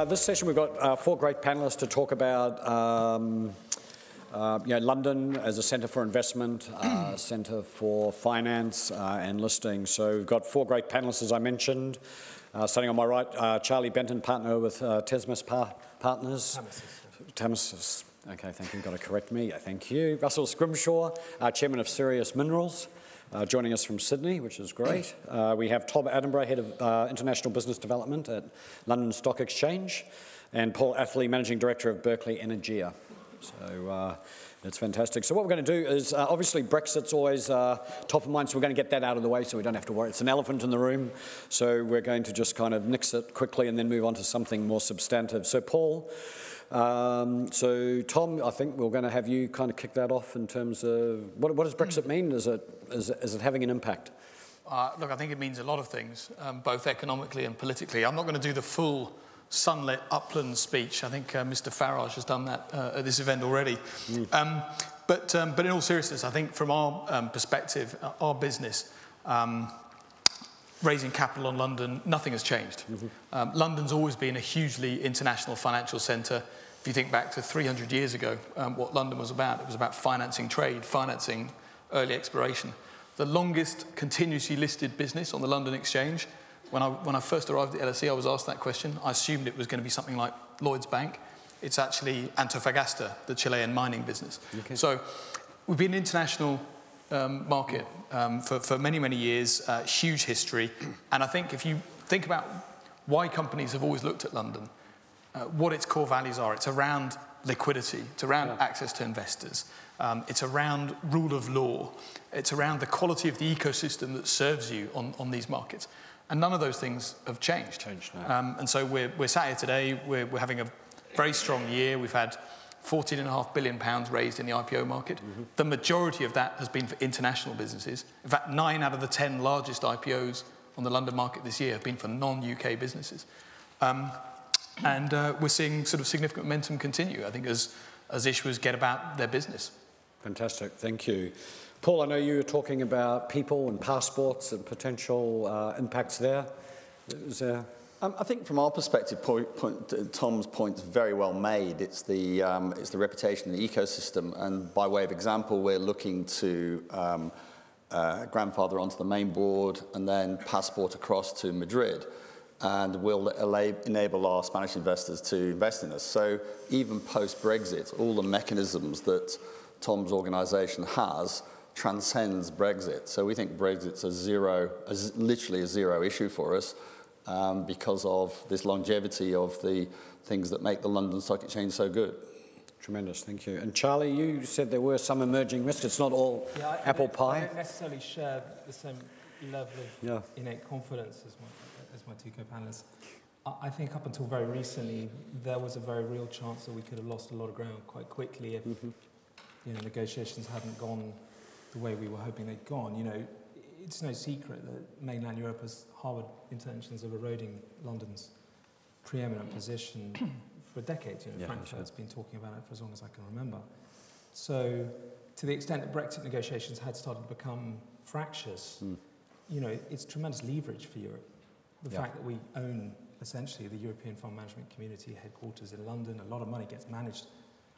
this session we've got 4 great panellists to talk about London as a centre for investment, centre for finance and listing. So we've got 4 great panellists, as I mentioned. Starting on my right, Charlie Bendon, partner with Tamesis Partners. Tamesis. Okay, thank you. You've got to correct me. Thank you. Russell Scrimshaw, chairman of Sirius Minerals. Joining us from Sydney, which is great. We have Tom Attenborough, Head of International Business Development at London Stock Exchange, and Paul Atherley, Managing Director of Berkeley Energia. So it's fantastic. So what we're going to do is, obviously Brexit's always top of mind, so we're going to get that out of the way so we don't have to worry. It's an elephant in the room, so we're going to just kind of nix it quickly and then move on to something more substantive. So Paul, so Tom, I think we're going to have you kind of kick that off in terms of what does Brexit mean? Is it having an impact? Look, I think it means a lot of things, both economically and politically. I'm not going to do the full sunlit upland speech. I think Mr. Farage has done that at this event already. But in all seriousness, I think from our perspective, our business, raising capital on London, nothing has changed. London's always been a hugely international financial centre. If you think back to 300 years ago, what London was about, it was about financing trade, financing early exploration. The longest continuously listed business on the London Exchange, when I first arrived at LSE, I was asked that question. I assumed it was going to be something like Lloyds Bank. It's actually Antofagasta, the Chilean mining business. Okay. So we've been an international market for many, many years, huge history. And I think if you think about why companies have always looked at London, what its core values are, it's around liquidity, it's around access to investors, it's around rule of law, it's around the quality of the ecosystem that serves you on these markets. And none of those things have changed. And so we're sat here today, we're having a very strong year. We've had £14.5 billion raised in the IPO market. The majority of that has been for international businesses. In fact, 9 out of the 10 largest IPOs on the London market this year have been for non-UK businesses. And we're seeing sort of significant momentum continue, I think, as issuers get about their business. Fantastic, thank you. Paul, I know you were talking about people and passports and potential impacts there. I think from our perspective, Tom's point is very well made. It's the reputation of the ecosystem, and by way of example, we're looking to grandfather onto the main board and then passport across to Madrid, and will enable our Spanish investors to invest in us. So even post-Brexit, all the mechanisms that Tom's organisation has transcends Brexit. So we think Brexit's literally a zero issue for us because of this longevity of the things that make the London Stock Exchange so good. Tremendous, thank you. And Charlie, you said there were some emerging risks. It's not all apple pie. I don't necessarily share the same level of innate confidence as my 2 co-panelists. I think up until very recently, there was a very real chance that we could have lost a lot of ground quite quickly if negotiations hadn't gone the way we were hoping they'd gone. It's no secret that mainland Europe has harboured intentions of eroding London's preeminent position for decades. Frankfurt's been talking about it for as long as I can remember. So to the extent that Brexit negotiations had started to become fractious, it's tremendous leverage for Europe. The fact that we own essentially the European Fund Management Community headquarters in London, a lot of money gets managed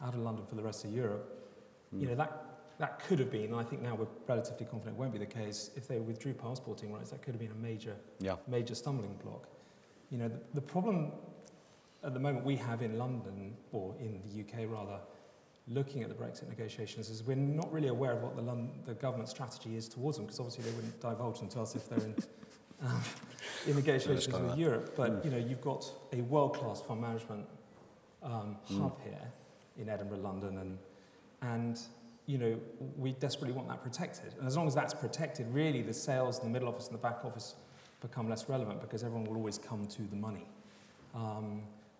out of London for the rest of Europe. That could have been, and I think now we're relatively confident it won't be the case, if they withdrew passporting rights, that could have been a major stumbling block. The problem at the moment we have in London, or in the UK rather, looking at the Brexit negotiations, is we're not really aware of what the government strategy is towards them, because obviously they wouldn't divulge them to us if they're in negotiations with Europe. But you've got a world-class fund management hub here in Edinburgh, London, and we desperately want that protected. And as long as that's protected, really the sales in the middle office and the back office become less relevant because everyone will always come to the money.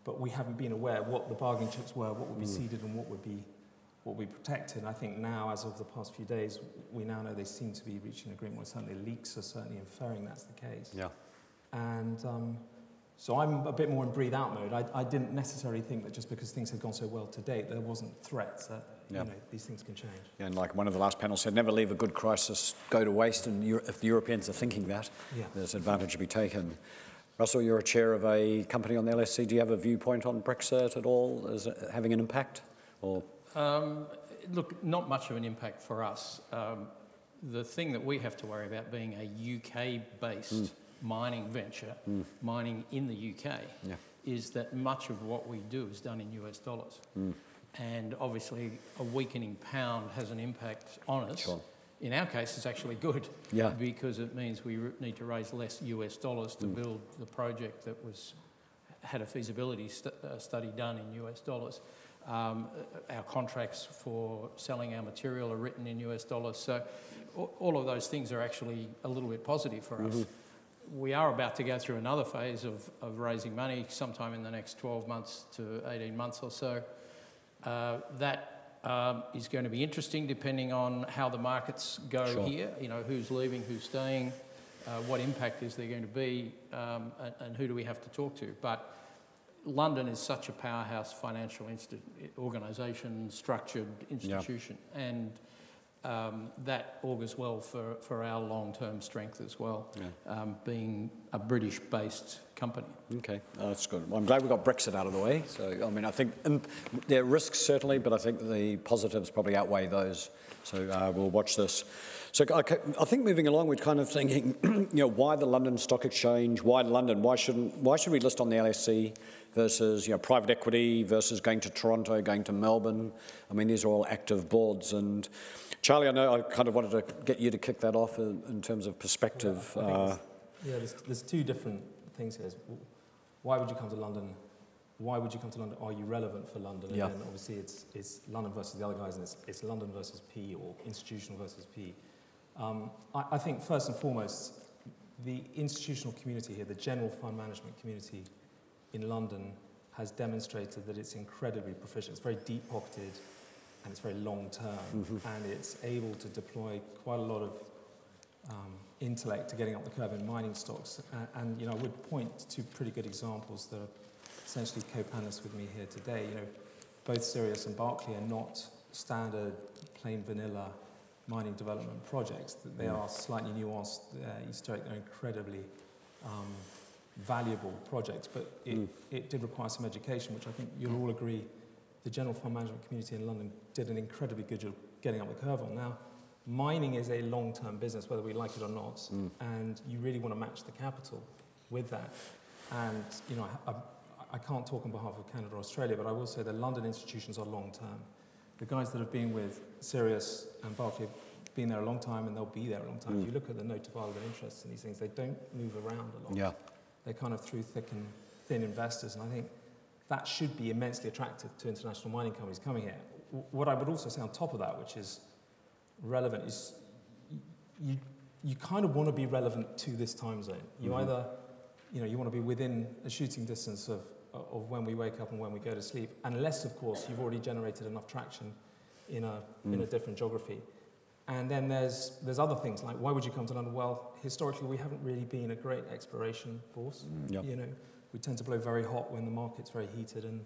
But we haven't been aware what the bargaining chips were, what would be ceded and what would be protected. And I think now, as of the past few days, we now know they seem to be reaching an agreement where certainly leaks are certainly inferring that's the case. Yeah. And so I'm a bit more in breathe-out mode. I didn't necessarily think that just because things had gone so well to date, there wasn't threats that these things can change. Yeah, and like one of the last panels said, never leave a good crisis go to waste, and if the Europeans are thinking that, there's advantage to be taken. Russell, you're a chair of a company on the LSE. Do you have a viewpoint on Brexit at all? Is it having an impact? Or? Look, not much of an impact for us. The thing that we have to worry about being a UK-based mining venture, mining in the UK, is that much of what we do is done in US dollars. And obviously a weakening pound has an impact on us. Sure. In our case, it's actually good because it means we need to raise less US dollars to build the project that had a feasibility study done in US dollars. Our contracts for selling our material are written in US dollars. So all of those things are actually a little bit positive for us. We are about to go through another phase of raising money sometime in the next 12 months to 18 months or so. That is going to be interesting depending on how the markets go here, you know, who's leaving, who's staying, what impact is there going to be, and who do we have to talk to. But London is such a powerhouse financial organisation, structured institution, and that augurs well for our long-term strength as well, being a British-based company. Okay, that's good. Well, I'm glad we got Brexit out of the way. So, I mean, I think there are risks certainly, but I think the positives probably outweigh those. So we'll watch this. So I think moving along, we're kind of thinking, you know, why the London Stock Exchange? Why London? Why should we list on the LSE versus, you know, private equity versus going to Toronto, going to Melbourne? I mean, these are all active boards. And Charlie, I know I kind of wanted to get you to kick that off in terms of perspective. There's two different things here. Why would you come to London? Why would you come to London? Are you relevant for London? And then obviously it's London versus the other guys, and it's London versus P, or institutional versus P. I think first and foremost, the institutional community here, the general fund management community in London, has demonstrated that it's incredibly proficient. It's very deep-pocketed, and it's very long-term, and it's able to deploy quite a lot of intellect to getting up the curve in mining stocks. And you know, I would point to pretty good examples that are essentially co-panelists with me here today. You know, both Sirius and Berkeley are not standard, plain vanilla mining development projects. They are slightly nuanced, esoteric, they're incredibly valuable projects, but it did require some education, which I think you'll all agree the general fund management community in London did an incredibly good job getting up the curve on. Now, mining is a long-term business, whether we like it or not, and you really want to match the capital with that. And, you know, I can't talk on behalf of Canada or Australia, but I will say that London institutions are long-term. The guys that have been with Sirius and Berkeley have been there a long time, and they'll be there a long time. If you look at the notifiable interests in these things, they don't move around a lot. They're kind of through thick and thin investors, and I think that should be immensely attractive to international mining companies coming here. What I would also say on top of that, which is relevant, is you kind of want to be relevant to this time zone. You either, you know, you want to be within a shooting distance of when we wake up and when we go to sleep, unless, of course, you've already generated enough traction in a different geography. And then there's other things, like why would you come to London? Well, historically, we haven't really been a great exploration force. You know, we tend to blow very hot when the market's very heated and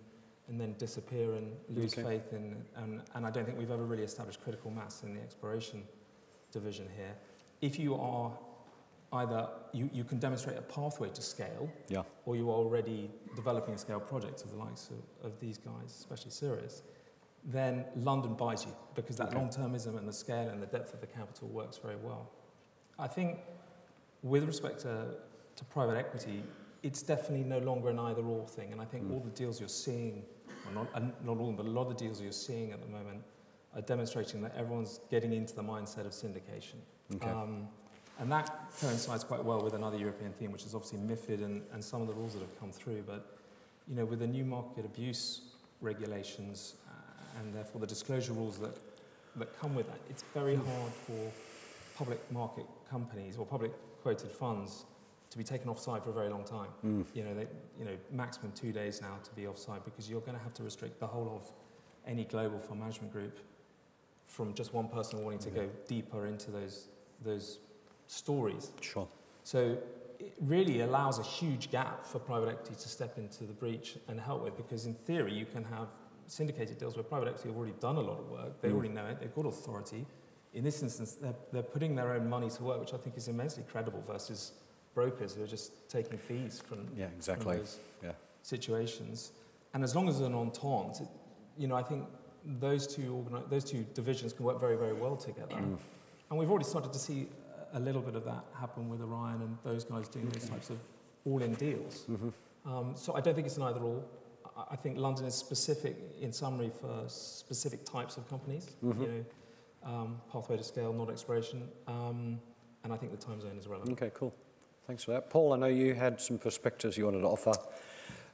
then disappear and lose faith in, and I don't think we've ever really established critical mass in the exploration division here. If you are either, you can demonstrate a pathway to scale, or you are already developing a scale project of the likes of these guys, especially Sirius, then London buys you, because that long-termism and the scale and the depth of the capital works very well. I think with respect to private equity, it's definitely no longer an either-or thing, and I think all the deals you're seeing, well, not all of them, but a lot of the deals you're seeing at the moment are demonstrating that everyone's getting into the mindset of syndication. And that coincides quite well with another European theme, which is obviously MiFID and some of the rules that have come through. But, you know, with the new market abuse regulations and therefore the disclosure rules that come with that, it's very hard for public market companies or public quoted funds to be taken offside for a very long time. You know, maximum 2 days now to be offside, because you're going to have to restrict the whole of any global fund management group from just one person wanting to go deeper into those stories. So it really allows a huge gap for private equity to step into the breach and help with, because in theory you can have syndicated deals where private equity have already done a lot of work, they already know it, they've got authority. In this instance, they're putting their own money to work, which I think is immensely credible versus brokers who are just taking fees from, from those situations. And as long as there's an entente, I think those two divisions can work very, very well together. And we've already started to see a little bit of that happen with Orion and those guys doing these types of all-in deals. So I don't think it's an either-or. I think London is specific, in summary, for specific types of companies. Pathway to scale, not exploration. And I think the time zone is relevant. Okay, cool. Thanks for that. Paul, I know you had some perspectives you wanted to offer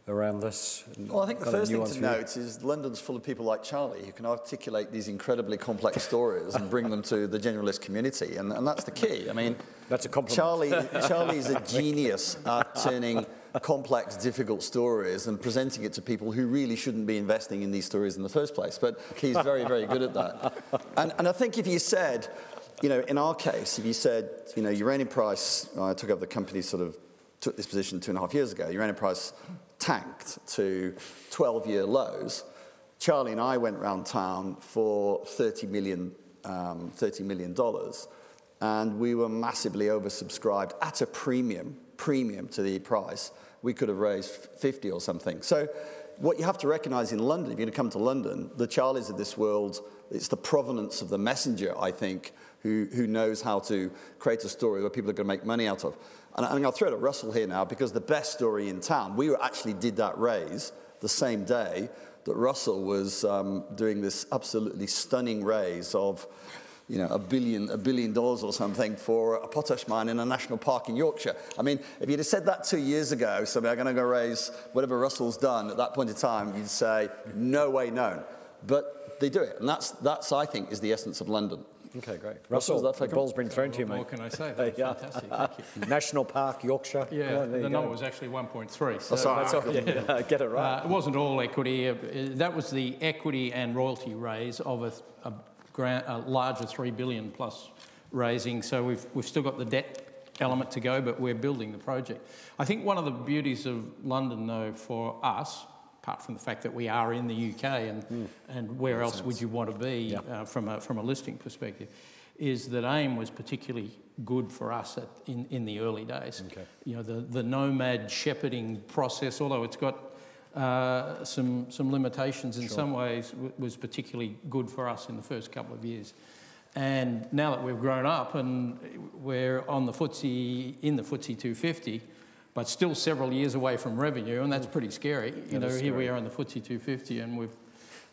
around this. Well, I think the first thing to note is London's full of people like Charlie who can articulate these incredibly complex stories and bring them to the generalist community, and that's the key. I mean, that's a compliment. Charlie's a genius at turning complex, difficult stories and presenting it to people who really shouldn't be investing in these stories in the first place, but he's very, very good at that. And I think if you said, in our case, if you said, uranium price, I took over the company, took this position 2.5 years ago, uranium price tanked to 12-year lows. Charlie and I went round town for $30 million, and we were massively oversubscribed at a premium to the price. We could have raised 50 or something. So what you have to recognize in London, if you're going to come to London, the Charlies of this world, it's the provenance of the messenger, I think, who knows how to create a story where people are going to make money out of. And I'll throw it at Russell here now, because the best story in town, we actually did that raise the same day that Russell was doing this absolutely stunning raise of $1 billion or something for a potash mine in a national park in Yorkshire. I mean, if you'd have said that 2 years ago, so I'm going to go raise whatever Russell's done at that point in time, you'd say, no way known. But they do it, and that's I think, is the essence of London. Okay, great. Russell, the ball's been thrown to you, mate. What can I say? Fantastic, thank you. National Park, Yorkshire. Yeah, the number was actually 1.3. So that's all, get it right. It wasn't all equity. That was the equity and royalty raise of a larger $3 billion plus raising. So we've still got the debt element to go, but we're building the project. I think one of the beauties of London, though, for us, apart from the fact that we are in the UK and where else would you want to be from a listing perspective, is that AIM was particularly good for us in the early days. Okay. The nomad shepherding process, although it's got some limitations in some ways, was particularly good for us in the first couple of years. And now that we've grown up and we're on the FTSE, in the FTSE 250, but still several years away from revenue, and that's pretty scary. Here we are in the FTSE 250, and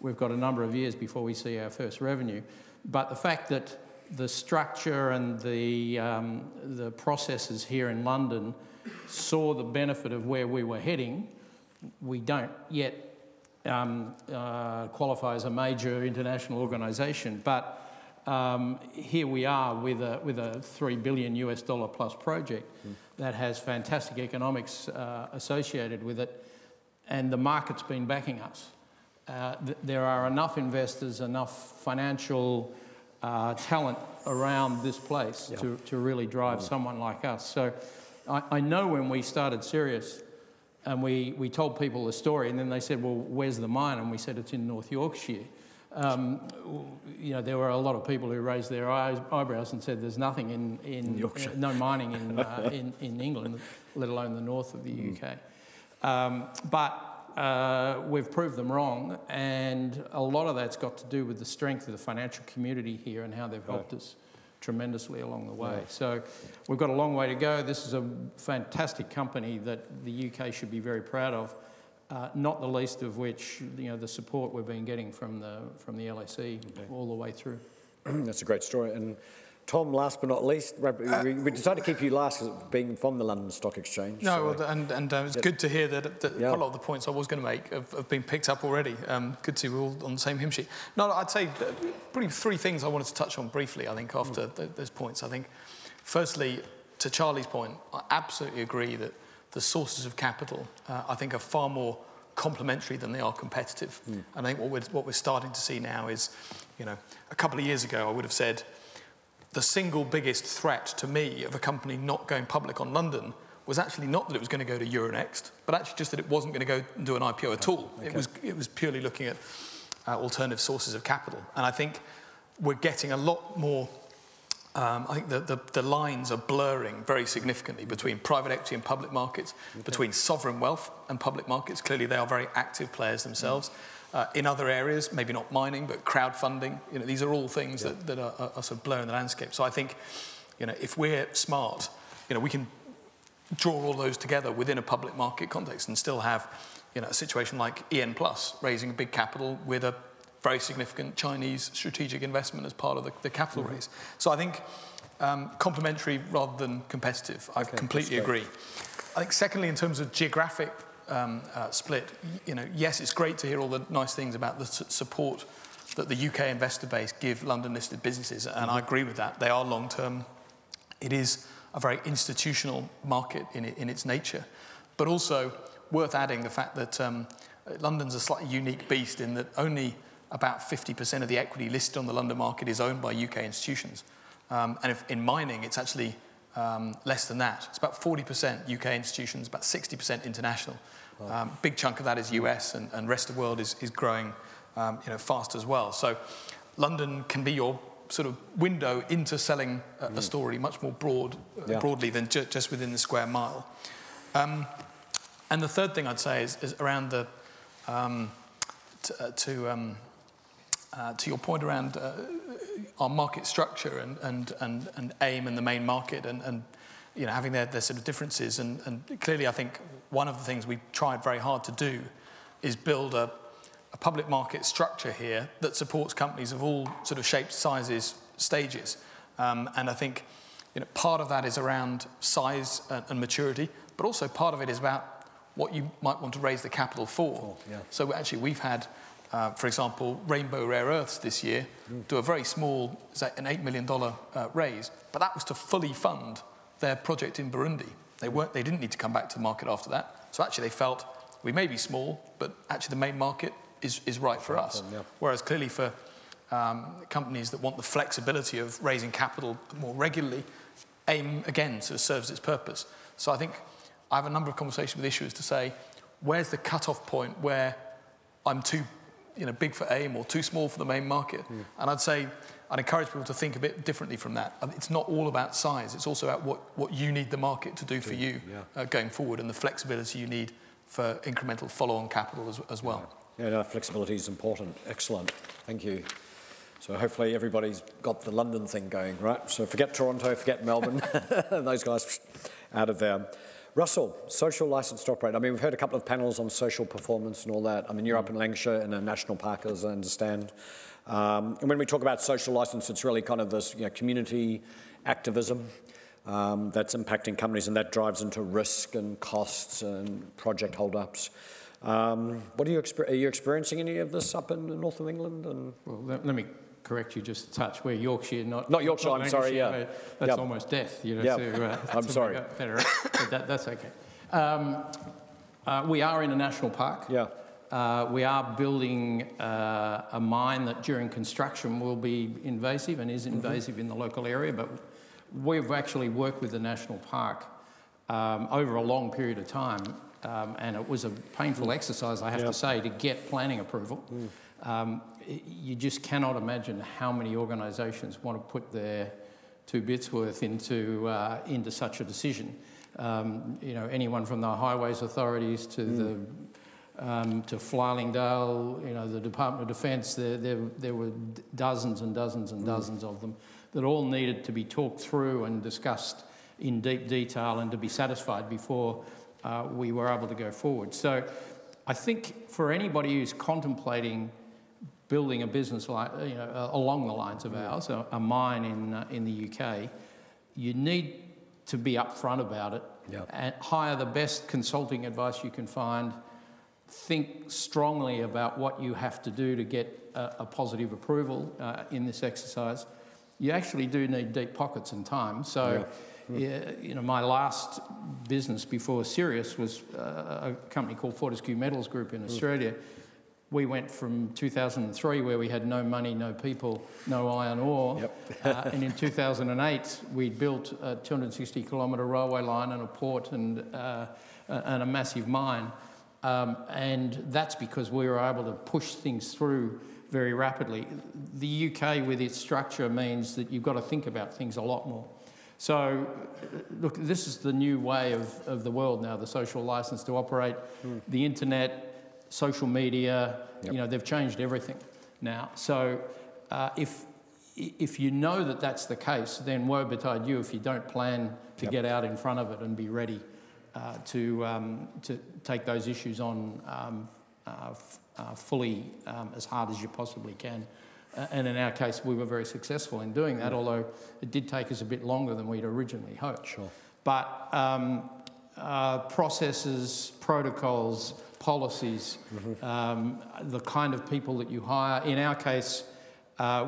we've got a number of years before we see our first revenue. But the fact that the structure and the processes here in London saw the benefit of where we were heading, we don't yet qualify as a major international organisation, but here we are with a $3 billion plus project that has fantastic economics associated with it, and the market's been backing us. There are enough investors, enough financial talent around this place to really drive someone like us. So I know when we started Sirius and we told people the story, and then they said, well, where's the mine? And we said, it's in North Yorkshire. There were a lot of people who raised their eyebrows and said there's nothing in Yorkshire, no mining in England, let alone the north of the UK. But we've proved them wrong, and a lot of that's got to do with the strength of the financial community here and how they've helped us tremendously along the way. So we've got a long way to go. This is a fantastic company that the UK should be very proud of. Not the least of which, the support we've been getting from the LSE all the way through. That's a great story. And Tom, last but not least, we decided to keep you last being from the London Stock Exchange. No, so. and it's good to hear that a lot of the points I was going to make have been picked up already. Good to see we're all on the same hymn sheet. No, I'd say probably three things I wanted to touch on briefly, I think, after those points. I think, firstly, to Charlie's point, I absolutely agree that the sources of capital, I think, are far more complementary than they are competitive. And I think what we're starting to see now is, a couple of years ago, I would have said the single biggest threat to me of a company not going public on London was actually not that it was going to go to Euronext, but actually just that it wasn't going to go and do an IPO at all. Okay. It was purely looking at alternative sources of capital. And I think we're getting a lot more I think the lines are blurring very significantly between private equity and public markets, between sovereign wealth and public markets. Clearly, they are very active players themselves. In other areas, maybe not mining, but crowdfunding, these are all things that are sort of blurring the landscape. So I think, if we're smart, we can draw all those together within a public market context and still have, a situation like EN Plus, raising a big capital with a very significant Chinese strategic investment as part of the capital raise. So I think complementary rather than competitive. I completely agree. I think secondly, in terms of geographic split, yes, it's great to hear all the nice things about the support that the UK investor base give London-listed businesses, and I agree with that. They are long-term. It is a very institutional market in its nature, but also worth adding the fact that London's a slightly unique beast in that only about 50% of the equity listed on the London market is owned by UK institutions. And in mining, it's actually less than that. It's about 40% UK institutions, about 60% international. Big chunk of that is US, and rest of the world is growing fast as well. So London can be your sort of window into selling a story much more broadly than just within the square mile. And the third thing I'd say is around the to your point around our market structure and AIM and the main market and having their sort of differences. And clearly, I think one of the things we tried very hard to do is build a public market structure here that supports companies of all sort of shapes, sizes, stages. And I think part of that is around size and maturity, but also part of it is about what you might want to raise the capital for. So actually, we've had, for example, Rainbow Rare Earths this year do a very small, an $8 million raise, but that was to fully fund their project in Burundi. They didn't need to come back to the market after that. So actually, they felt we may be small, but actually the main market is right for us. Whereas clearly for companies that want the flexibility of raising capital more regularly, AIM again sort of serves its purpose. So I think I have a number of conversations with issuers to say, where's the cut-off point where I'm too big for AIM or too small for the main market? And I'd encourage people to think a bit differently from that. It's not all about size. It's also about what you need the market to do for you going forward and the flexibility you need for incremental follow-on capital as well. No, flexibility is important. Excellent. Thank you. So hopefully everybody's got the London thing going, right? So forget Toronto, forget Melbourne. Those guys out of there. Russell, social licensed to operate. I mean, we've heard a couple of panels on social performance and all that. I mean, you're up in Lancashire in a national park, as I understand. And when we talk about social license, it's really kind of this community activism that's impacting companies, and that drives into risk and costs and project hold-ups. What are you experiencing any of this up in the north of England? And well, let me correct you just a touch. We're Yorkshire, not Yorkshire. I'm sorry. That's almost death. I'm sorry. But that's okay. We are in a national park. We are building a mine that during construction will be invasive and is invasive in the local area, but we've actually worked with the national park over a long period of time, and it was a painful exercise, I have to say, to get planning approval. You just cannot imagine how many organisations want to put their 2 bits worth into such a decision. Anyone from the highways authorities to to Flyingdale, the Department of Defence. There were dozens and dozens and dozens of them that all needed to be talked through and discussed in deep detail and to be satisfied before we were able to go forward. So I think for anybody who's contemplating building a business like along the lines of ours, a mine in the UK, you need to be upfront about it. And hire the best consulting advice you can find. Think strongly about what you have to do to get a positive approval in this exercise. You actually do need deep pockets and time. So, my last business before Sirius was a company called Fortescue Metals Group in Australia. We went from 2003, where we had no money, no people, no iron ore, and in 2008 we built a 260-kilometre railway line and a port and a massive mine, and that's because we were able to push things through very rapidly. The UK, with its structure, means that you've got to think about things a lot more. So, look, this is the new way of the world now, the social license to operate, the internet, social media, you know, they've changed everything now. So if you know that that's the case, then woe betide you if you don't plan to get out in front of it and be ready to take those issues on fully as hard as you possibly can. And in our case, we were very successful in doing that, although it did take us a bit longer than we'd originally hoped. Sure. But processes, protocols, policies, the kind of people that you hire. In our case,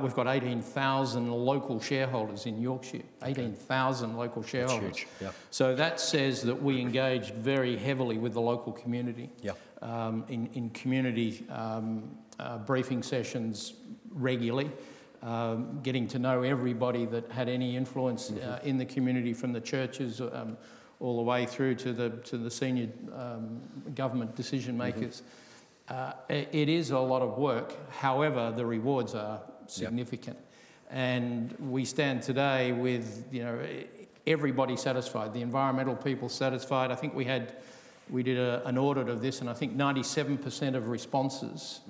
we've got 18,000 local shareholders in Yorkshire, 18,000 local shareholders. That's huge. Yeah. So that says that we engaged very heavily with the local community in community briefing sessions regularly, getting to know everybody that had any influence in the community, from the churches all the way through to the senior government decision makers. It is a lot of work. However, the rewards are significant, and we stand today with, you know, everybody satisfied. The environmental people satisfied. I think we did an audit of this, and I think 97% of responses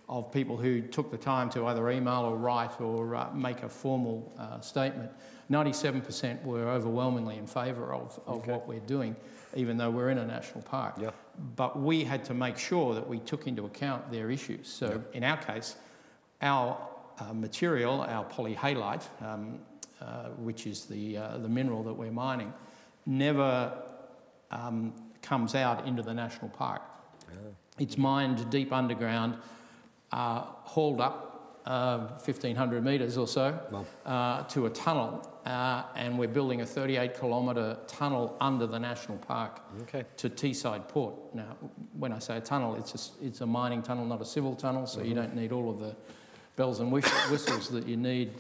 of people who took the time to either email or write or make a formal statement, 97% were overwhelmingly in favour of what we're doing, even though we're in a national park. Yeah. But we had to make sure that we took into account their issues. So in our case, our material, our polyhalite, which is the mineral that we're mining, never comes out into the national park. It's mined deep underground, hauled up 1,500 metres or so to a tunnel, and we're building a 38-kilometre tunnel under the national park to Teesside Port. Now, when I say a tunnel, it's a mining tunnel, not a civil tunnel, so you don't need all of the bells and whistles that you need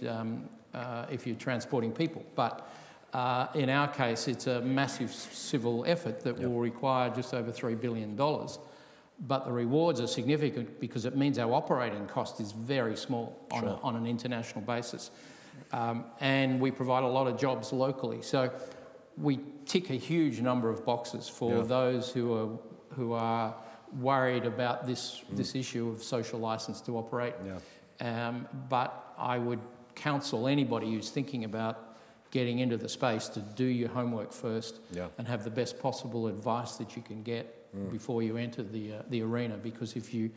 if you're transporting people. But in our case, it's a massive civil effort that will require just over $3 billion. But the rewards are significant because it means our operating cost is very small on an international basis. And we provide a lot of jobs locally. So we tick a huge number of boxes for those who are worried about this issue of social license to operate. But I would counsel anybody who's thinking about getting into the space to do your homework first and have the best possible advice that you can get before you enter the arena, because if you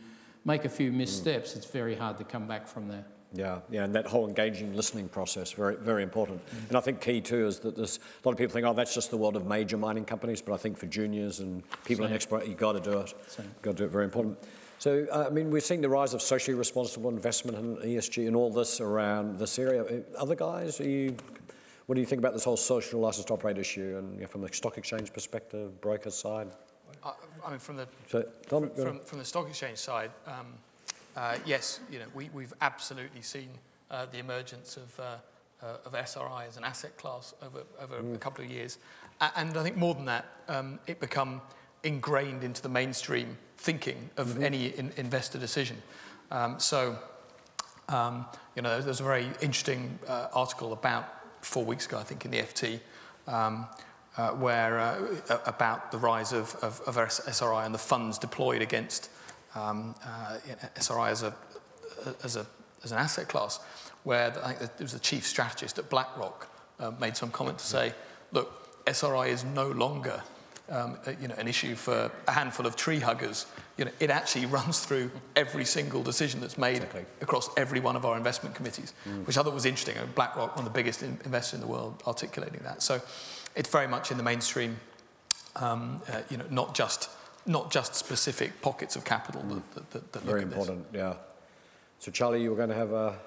make a few missteps, it's very hard to come back from there. Yeah, and that whole engaging listening process, very, very important. And I think key too is that there's a lot of people think, oh, that's just the world of major mining companies, but I think for juniors and people in expert, you've got to do it. Got to do it, very important. So, I mean, we're seeing the rise of socially responsible investment and ESG and all this around this area. Other guys, what do you think about this whole social license to operate issue, and from the stock exchange perspective, broker side? I mean, from the stock exchange side, yes, you know, we've absolutely seen the emergence of SRI as an asset class over a couple of years, and I think more than that, it become ingrained into the mainstream thinking of any investor decision. You know, there's a very interesting article about 4 weeks ago, I think, in the FT, where about the rise of SRI and the funds deployed against SRI as an asset class, where I think there was the chief strategist at BlackRock made some comment to say, look, SRI is no longer you know, an issue for a handful of tree huggers. You know, it actually runs through every single decision that's made across every one of our investment committees, which I thought was interesting. BlackRock, one of the biggest investors in the world, articulating that. So it's very much in the mainstream. You know, not just specific pockets of capital that very important. Yeah. So Charlie, you were going to have a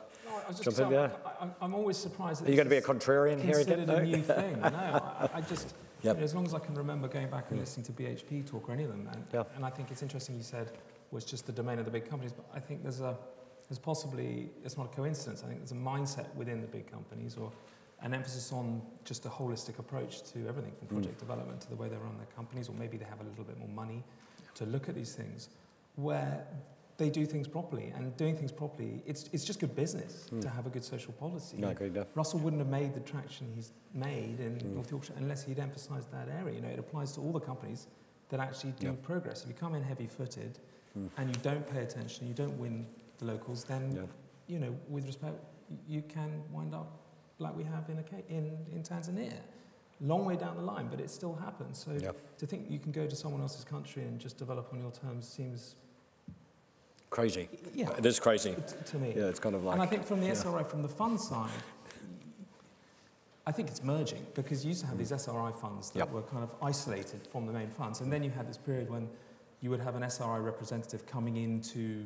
jump in there. I'm always surprised. That are you going to be a contrarian here again? Considered a new thing. No, I just. Yep. You know, as long as I can remember going back and listening to BHP talk or any of them, and I think it's interesting you said was just the domain of the big companies, but I think there's possibly, it's not a coincidence, I think there's a mindset within the big companies, or an emphasis on just a holistic approach to everything from project development to the way they run their companies, or maybe they have a little bit more money to look at these things, where they do things properly, and doing things properly, it's just good business to have a good social policy. No, agreed, yeah. Russell wouldn't have made the traction he's made in North Yorkshire unless he'd emphasised that area. You know, it applies to all the companies that actually do progress. If you come in heavy-footed and you don't pay attention, you don't win the locals, then you know, with respect, you can wind up like we have in Tanzania. Long way down the line, but it still happens. So to think you can go to someone else's country and just develop on your terms seems crazy. Yeah, it is crazy to me. Yeah, it's kind of like. And I think from the SRI, from the fund side, I think it's merging, because you used to have these SRI funds that were kind of isolated from the main funds, and then you had this period when you would have an SRI representative coming into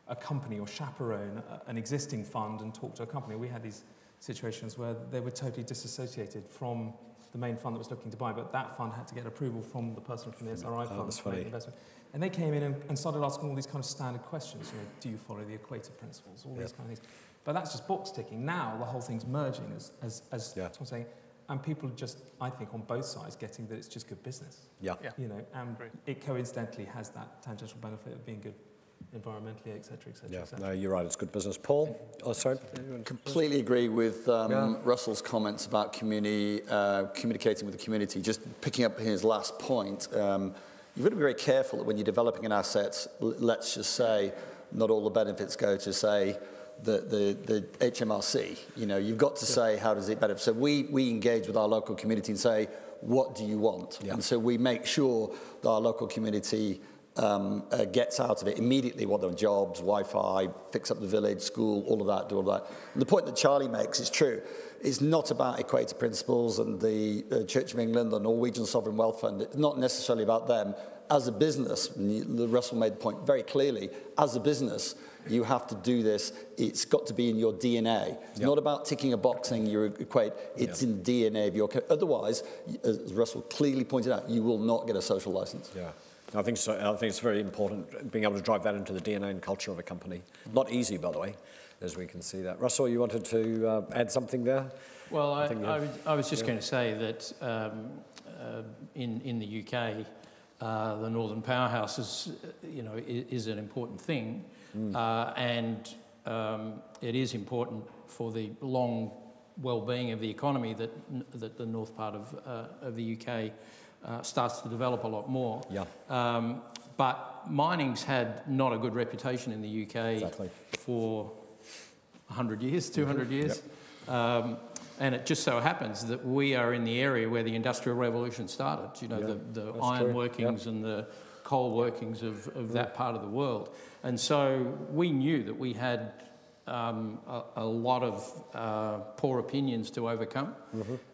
a company or chaperone an existing fund and talk to a company. We had these situations where they were totally disassociated from the main fund that was looking to buy, but that fund had to get approval from the person from the SRI fund to make the investment. And they came in and started asking all these kind of standard questions. You know, do you follow the equator principles? All these kind of things. But that's just box ticking. Now the whole thing's merging, as Tom's saying, and people just, I think, on both sides, getting that it's just good business. Yeah. You know, and it coincidentally has that tangential benefit of being good environmentally, et cetera, et cetera, et cetera. No, you're right. It's good business. Paul? Oh, sorry. Completely agree with Russell's comments about communicating with the community. Just picking up his last point, you've got to be very careful that when you're developing an asset, let's just say, not all the benefits go to, say, the HMRC. You know, you've got to say, how does it benefit? So we engage with our local community and say, what do you want? And so we make sure that our local community gets out of it immediately what their jobs, Wi-Fi, fix up the village, school, all of that, do all of that. And the point that Charlie makes is true. It's not about equator principles and the Church of England, the Norwegian Sovereign Wealth Fund. It's not necessarily about them. As a business, Russell made the point very clearly, as a business, you have to do this. It's got to be in your DNA. It's not about ticking a box saying you equate. It's in the DNA of your... Otherwise, as Russell clearly pointed out, you will not get a social license. Yeah. I think so. I think it's very important being able to drive that into the DNA and culture of a company. Not easy, by the way, as we can see that. Russell, you wanted to add something there? Well, I was just going to say that in the UK, the Northern Powerhouse is an important thing, and it is important for the long well-being of the economy that the north part of the UK starts to develop a lot more. But mining's had not a good reputation in the UK for 100 years, 200 years. And it just so happens that we are in the area where the Industrial Revolution started. You know, the iron workings and the coal workings of that part of the world. And so we knew that we had a lot of poor opinions to overcome.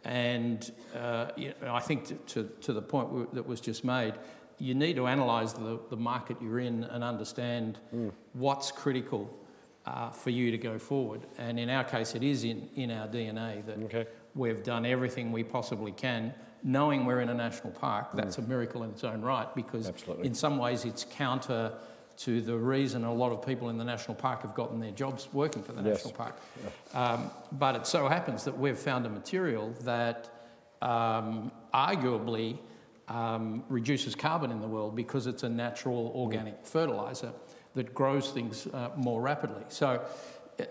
And I think to the point that was just made, you need to analyse the market you're in and understand what's critical for you to go forward. And in our case, it is in our DNA that we've done everything we possibly can, knowing we're in a national park. That's a miracle in its own right, because in some ways it's counter to the reason a lot of people in the national park have gotten their jobs working for the national park. But it so happens that we've found a material that arguably reduces carbon in the world, because it's a natural organic fertiliser that grows things more rapidly. So,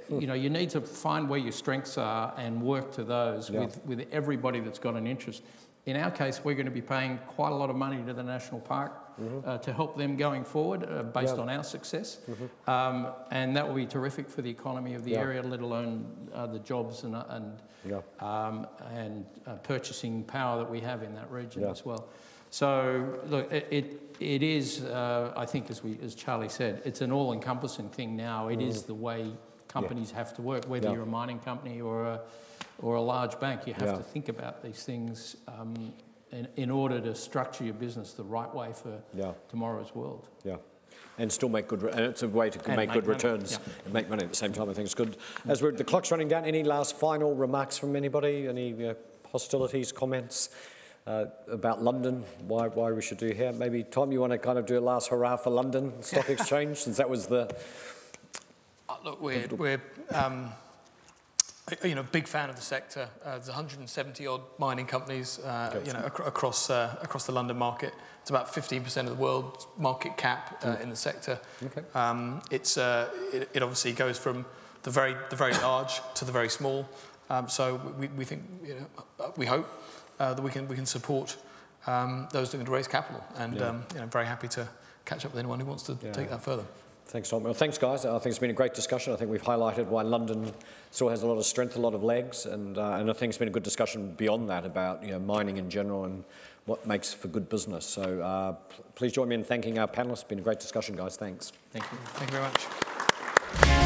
you know, you need to find where your strengths are and work to those with everybody that's got an interest. In our case, we're going to be paying quite a lot of money to the national park to help them going forward based on our success. And that will be terrific for the economy of the area, let alone the jobs and purchasing power that we have in that region as well. So, look, it is, I think, as Charlie said, it's an all-encompassing thing now. It is the way companies have to work, whether you're a mining company or a large bank. You have to think about these things in order to structure your business the right way for tomorrow's world. And still make good, and it's a way to make good returns and make money at the same time. I think it's good. As the clock's running down, any last final remarks from anybody? Any hostilities, comments about London? Why we should do here? Maybe Tom, you want to kind of do a last hurrah for London Stock Exchange, since that was the. Look, we're big fan of the sector. There's 170 odd mining companies, across the London market. It's about 15% of the world's market cap in the sector. Okay. It obviously goes from the very large to the very small. So we think, we hope that we can support those looking to raise capital, and very happy to catch up with anyone who wants to take that further. Thanks, Tom. Well, thanks, guys. I think it's been a great discussion. I think we've highlighted why London still has a lot of strength, a lot of legs, and I think it's been a good discussion beyond that about mining in general and what makes for good business. So please join me in thanking our panelists. It's been a great discussion, guys. Thanks. Thank you. Thank you very much.